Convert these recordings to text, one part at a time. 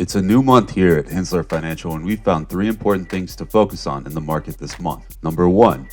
It's a new month here at Henssler Financial, and we found 3 important things to focus on in the market this month. Number 1,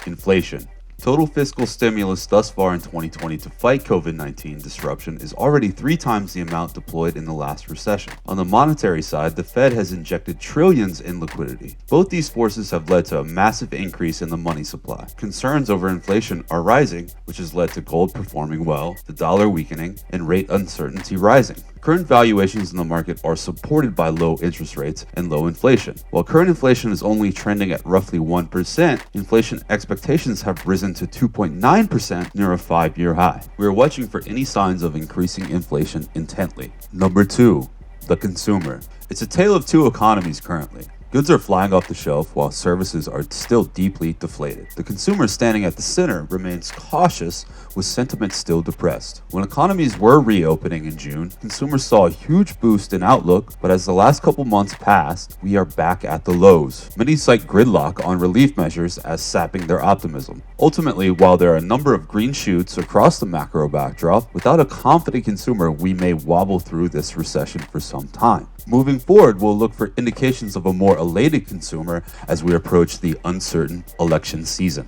inflation. Total fiscal stimulus thus far in 2020 to fight COVID-19 disruption is already 3 times the amount deployed in the last recession. On the monetary side, the Fed has injected trillions in liquidity. Both these forces have led to a massive increase in the money supply. Concerns over inflation are rising, which has led to gold performing well, the dollar weakening, and rate uncertainty rising. Current valuations in the market are supported by low interest rates and low inflation. While current inflation is only trending at roughly 1%, inflation expectations have risen to 2.9% near a 5-year high. We are watching for any signs of increasing inflation intently. Number 2, the consumer. It's a tale of 2 economies currently. Goods are flying off the shelf while services are still deeply deflated. The consumer standing at the center remains cautious with sentiment still depressed. When economies were reopening in June, consumers saw a huge boost in outlook, but as the last couple months passed, we are back at the lows. Many cite gridlock on relief measures as sapping their optimism. Ultimately, while there are a number of green shoots across the macro backdrop, without a confident consumer, we may wobble through this recession for some time. Moving forward, we'll look for indications of a more elated consumer as we approach the uncertain election season.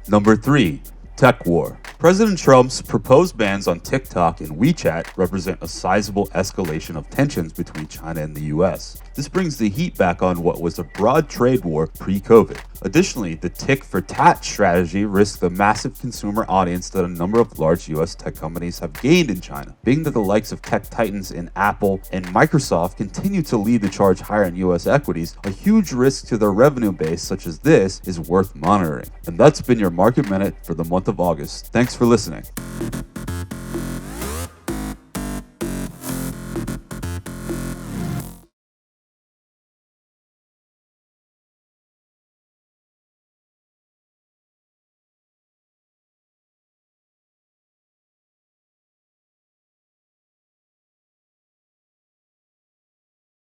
Number 3, tech war. President Trump's proposed bans on TikTok and WeChat represent a sizable escalation of tensions between China and the US. This brings the heat back on what was a broad trade war pre-COVID. Additionally, the tick for tat strategy risks the massive consumer audience that a number of large US tech companies have gained in China. Being that the likes of tech titans in Apple and Microsoft continue to lead the charge higher in US equities, a huge risk to their revenue base such as this is worth monitoring. And that's been your Market Minute for the month of August. Thanks for listening.